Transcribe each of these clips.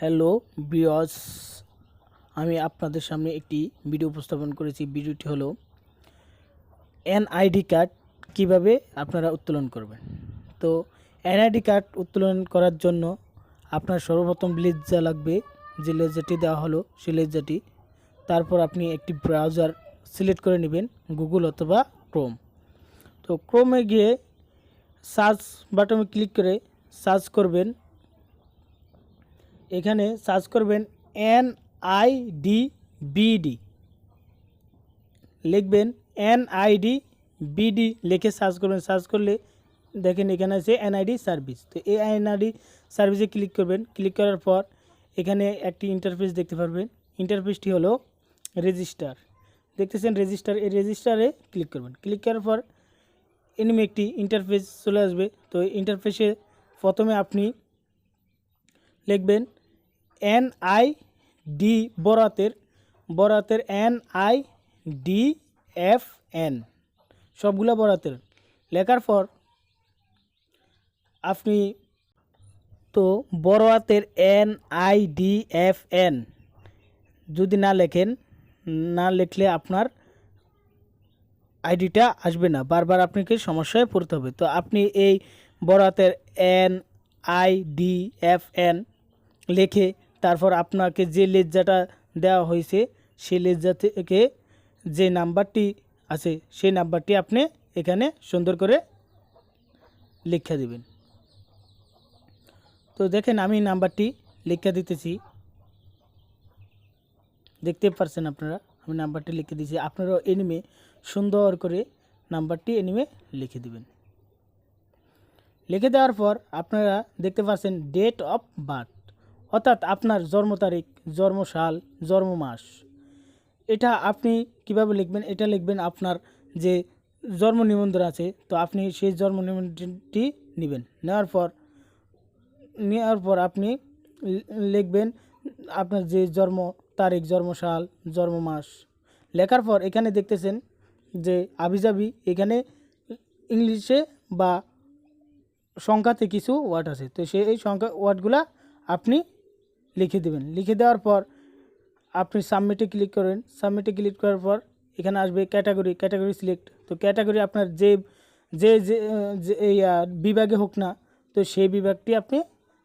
Hello viewers, আমি আপনাদের সামনে একটি ভিডিও উপস্থাপন করেছি। ভিডিওটি হলো এনআইডি কার্ড কিভাবে আপনারা উত্তোলন করবেন। তো এনআইডি কার্ড উত্তোলন করার জন্য আপনার সর্বপ্রথম লেজ্জা লাগবে, যে লেজ্জাটি দেওয়া হলো সেই লেজ্জাটি। তারপর আপনি একটি ব্রাউজার সিলেক্ট করে নেবেন, গুগল অথবা ক্রোম। তো ক্রোমে গিয়ে সার্চ বাটনে ক্লিক করে সার্চ করবেন। এখানে সার্চ করবেন NIDBD, লিখবেন NIDBD লিখে সার্চ করবেন। সার্চ করলে দেখেন এখানে আছে এনআইডি সার্ভিস। তো এই এনআইডি সার্ভিসে ক্লিক করবেন। ক্লিক করার পর এখানে একটি ইন্টারফেস দেখতে পারবেন। ইন্টারফেসটি হলো রেজিস্টার, দেখতেছেন রেজিস্টার। এই রেজিস্টারে ক্লিক করবেন। ক্লিক করার পর এনিমে একটি ইন্টারফেস চলে আসবে। তো ইন্টারফেসে প্রথমে আপনি লিখবেন NID বড়াতের NIDFN, সবগুলো বড়াতের লেখার পর আপনি তো বড় হাতের NIDFN যদি না লিখলে আপনার আইডিটা আসবে না, বারবার আপনাকে সমস্যায় পড়তে হবে। তো আপনি এই বড় হাতের NIDFN লিখে তারপর আপনাকে যে লেজ্জাটা দেওয়া হয়েছে সেই লেজ্জা থেকে যে নাম্বারটি আছে সেই নাম্বারটি আপনি এখানে সুন্দর করে লিখে দিবেন। তো দেখেন আমি নাম্বারটি লিখে দিতেছি, দেখতে পারছেন আপনারা আমি নাম্বারটি লিখে দিয়েছি। আপনারাও এনিমে সুন্দর করে নাম্বারটি এনিমে লিখে দিবেন। লিখে দেওয়ার পর আপনারা দেখতে পাচ্ছেন ডেট অফ বার্থ, অর্থাৎ আপনার জন্ম তারিখ, জন্ম সাল, জন্ম মাস। এটা আপনি কিভাবে লিখবেন? এটা লিখবেন আপনার যে জন্ম নিবন্ধন আছে, তো আপনি সেই জন্ম নিবন্ধনটি নেবেন। নেওয়ার পর আপনি লিখবেন আপনার যে জন্ম তারিখ, জন্ম সাল, জন্ম মাস। লেখার পর এখানে দেখতেছেন যে আবিজাবি, এখানে ইংলিশে বা সংখ্যাতে কিছু ওয়ার্ড আছে। তো সেই সংখ্যা ওয়ার্ডগুলা আপনি লিখে দেবেন। লিখে দেওয়ার পর আপনি সাবমিটে ক্লিক করেন। সাবমিটে ক্লিক করার পর এখানে আসবে ক্যাটাগরি সিলেক্ট। তো ক্যাটাগরি আপনার যে যে বিভাগে হোক না, তো সেই বিভাগটি আপনি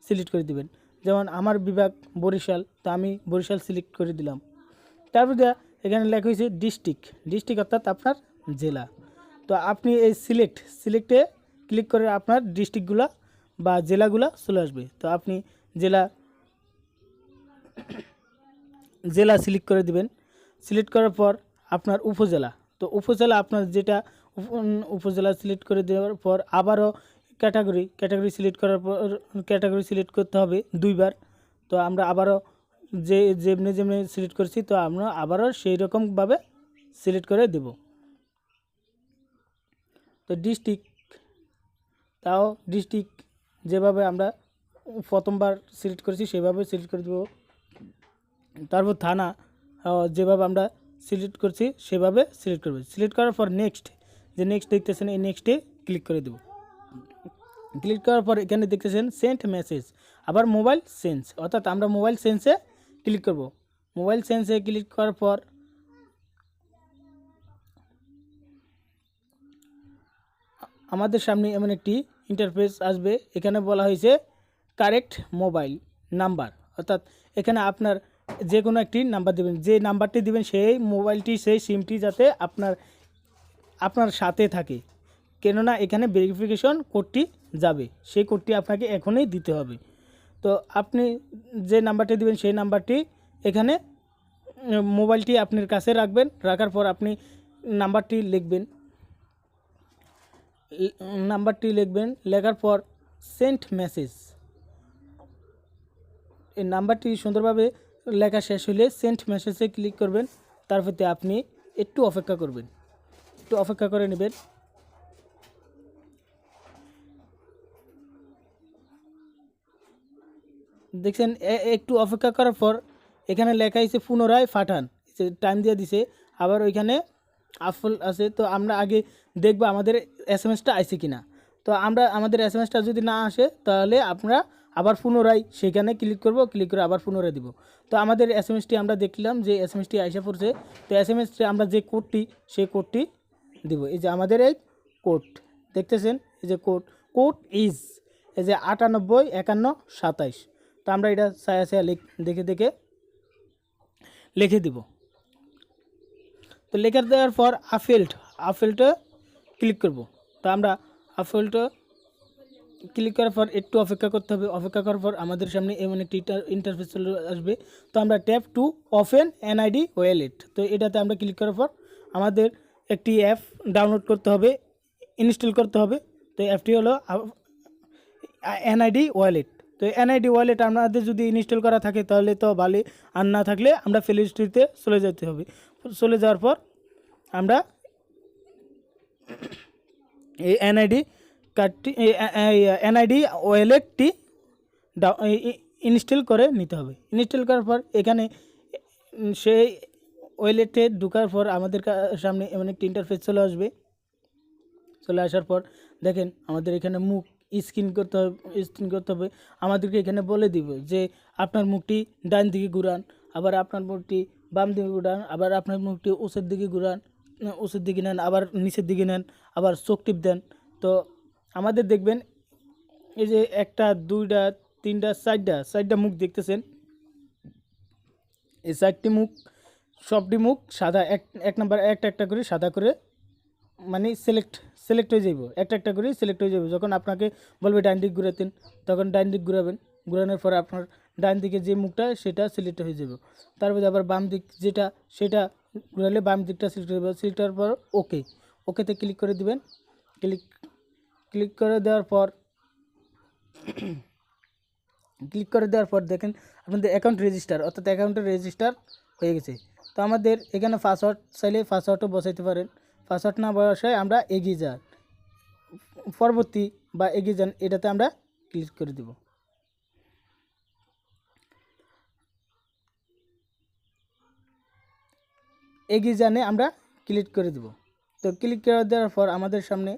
সিলেক্ট করে দিবেন। যেমন আমার বিভাগ বরিশাল, তো আমি বরিশাল সিলেক্ট করে দিলাম। তারপর এখানে লেখা হয়েছে ডিস্ট্রিক্ট অর্থাৎ আপনার জেলা। তো আপনি এই সিলেক্টে ক্লিক করে আপনার ডিস্ট্রিক্টগুলা বা জেলাগুলা চলে আসবে। তো আপনি জেলা সিলেক্ট করে দিবেন। সিলেক্ট করার পর আপনার উপজেলা, তো উপজেলা আপনার যেটা উপজেলা সিলেক্ট করে দেওয়ার পর আবারও ক্যাটাগরি সিলেক্ট করার পর ক্যাটাগরি সিলেক্ট করতে হবে দুইবার। তো আমরা আবারও যেমনি সিলেক্ট করছি, তো আমরা আবারও সেই রকমভাবে সিলেক্ট করে দেব। তো ডিস্ট্রিক্ট যেভাবে আমরা প্রথমবার সিলেক্ট করেছি সেভাবে সিলেক্ট করে দেব। তারপর থানা যেভাবে আমরা সিলেক্ট করছি সেভাবে সিলেক্ট করবে। সিলেক্ট করার পর নেক্সট দেখতেছেন, এই নেক্সটে ক্লিক করে দেব। ক্লিক করার পর এখানে দেখতেছেন সেন্ট মেসেজ, আবার মোবাইল সেন্স, অর্থাৎ আমরা মোবাইল সেন্সে ক্লিক করব। মোবাইল সেন্সে ক্লিক করার পর আমাদের সামনে এমন একটি ইন্টারফেস আসবে। এখানে বলা হয়েছে কারেক্ট মোবাইল নাম্বার, অর্থাৎ এখানে আপনার যে কোনো একটি নাম্বার দেবেন। যে নাম্বারটি দিবেন সেই মোবাইলটি, সেই সিমটি যাতে আপনার সাথে থাকে, কেননা এখানে ভেরিফিকেশন কোডটি যাবে, সেই কোডটি আপনাকে এখনই দিতে হবে। তো আপনি যে নাম্বারটি দিবেন সেই নাম্বারটি এখানে মোবাইলটি আপনার কাছে রাখবেন। রাখার পর আপনি নাম্বারটি লিখবেন। লেখার পর সেন্ট মেসেজ, এই নাম্বারটি সুন্দরভাবে লেখা শেষ হলে সেন্ট মেসেজে ক্লিক করবেন। তারপরে আপনি একটু অপেক্ষা করবেন, একটু অপেক্ষা করে নেবেন। দেখছেন একটু অপেক্ষা করার পর এখানে লেখা হয়েছে পুনরায় পাঠান, টাইম দিয়ে দিছে। আবার ওইখানে আফল আছে। তো আমরা আগে দেখব আমাদের SMS-টা আসছে কিনা। তো আমাদের SMS-টা যদি না আসে তাহলে আবার পুনরায় সেখানে ক্লিক করব, ক্লিক করে আবার পুনরায় দিব। তো আমাদের এসএমএসটি আমরা দেখলাম যে এসএমএসটি আইসা পড়ছে। তো এসএমএসটি আমরা যে কোডটি সেই কোডটি দিব। এই যে আমাদের এই কোড দেখতেছেন, এই যে কোড ইজ এই যে 985127। তো আমরা এটা ছায়া দেখে দেখে লিখে দিব। তো লেখা দেওয়ার পর আফেলটা ক্লিক করব। তো আমরা আফেলটা ক্লিক করার পর একটু অপেক্ষা করতে হবে। অপেক্ষা করার পর আমাদের সামনে এমন একটি ইন্টারফেস চলে আসবে। তো আমরা tap to open NID wallet, তো এটাতে আমরা ক্লিক করার পর আমাদের একটি অ্যাপ ডাউনলোড করতে হবে, ইনস্টল করতে হবে। তো অ্যাপটি হলো এনআইডি ওয়ালেট। তো এনআইডি ওয়ালেট আমাদের যদি ইনস্টল করা থাকে তাহলে তো ভালো, আর না থাকলে আমরা প্লে স্টোরে চলে যেতে হবে। চলে যাওয়ার পর আমরা এই এনআইডি কার্ডটি এনআইডি ওয়ালেটটি ইনস্টল করে নিতে হবে। ইনস্টল করার পর এখানে সেই ওয়ালেটে ঢোকার পর আমাদের সামনে এমন একটি ইন্টারফেস চলে আসবে। চলে আসার পর দেখেন আমাদের এখানে মুখ স্ক্রিন করতে হবে। আমাদেরকে এখানে বলে দিবে যে আপনার মুখটি ডান দিকে ঘুরান, আবার আপনার মুখটি বাম দিকে ঘুরান, আবার আপনার মুখটি উঁচের দিকে ঘুরান, উঁচের দিকে নেন, আবার নিচের দিকে নেন, আবার চোখ টিপ দেন। তো আমাদের দেখবেন এই যে একটা, দুইটা, তিনটা, চারটা মুখ দেখতেছেন। এই চারটি মুখ, সবটি মুখ সাদা, এক নাম্বার একটা করে সাদা করে মানে সিলেক্ট হয়ে যাব, একটা করে সিলেক্ট হয়ে যাবে। যখন আপনাকে বলবে ডান দিক ঘুরাতেন তখন ডান দিক ঘুরাবেন। ঘুরানোর পরে আপনার ডান দিকে যে মুখটা সেটা সিলেক্ট হয়ে যাবে। তারপরে আবার বাম দিক যেটা সেটা ঘুরালে বাম দিকটা সিলেক্ট হয়ে যাবে। সিলেক্ট হওয়ার পর ওকেতে ক্লিক করে দিবেন। ক্লিক করে দেওয়ার পর দেখেন আপনাদের অ্যাকাউন্ট রেজিস্টার, অর্থাৎ অ্যাকাউন্টের রেজিস্টার হয়ে গেছে। তো আমাদের এখানে পাসওয়ার্ড চাইলে পাসওয়ার্ডও বসাইতে পারেন। পাসওয়ার্ড না বসায় আমরা এগিয়ে যান, পরবর্তী বা এগিয়ে যান এটাতে আমরা ক্লিক করে দেব। এগিয়ে জানে আমরা ক্লিক করে দেব। তো ক্লিক করে দেওয়ার পর আমাদের সামনে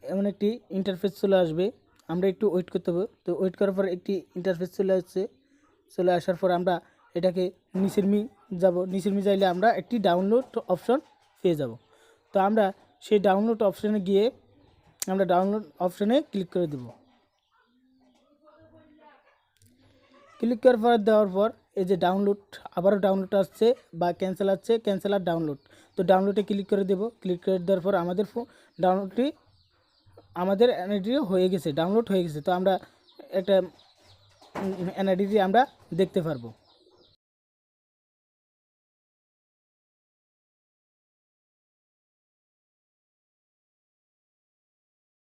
এমন একটি ইন্টারফেস চলে আসবে। আমরা একটু ওয়েট করতে হবে। তো ওয়েট করার পর একটি ইন্টারফেস চলে আসার পর আমরা এটাকে নিচের যাইলে আমরা একটি ডাউনলোড অপশন পেয়ে যাব। তো আমরা সেই ডাউনলোড অপশনে গিয়ে আমরা ডাউনলোড অপশনে ক্লিক করে দেব। ক্লিক করার পর দেওয়ার পর এই যে ডাউনলোড, আবারও ডাউনলোড আসছে বা ক্যান্সেল আর ডাউনলোড। তো ডাউনলোডে ক্লিক করে দেব। ক্লিক করে দেওয়ার পর আমাদের ডাউনলোডটি আমাদের এনআইডি হয়ে গেছে, ডাউনলোড হয়ে গেছে। তো আমরা একটা এনআইডি আমরা দেখতে পারবো।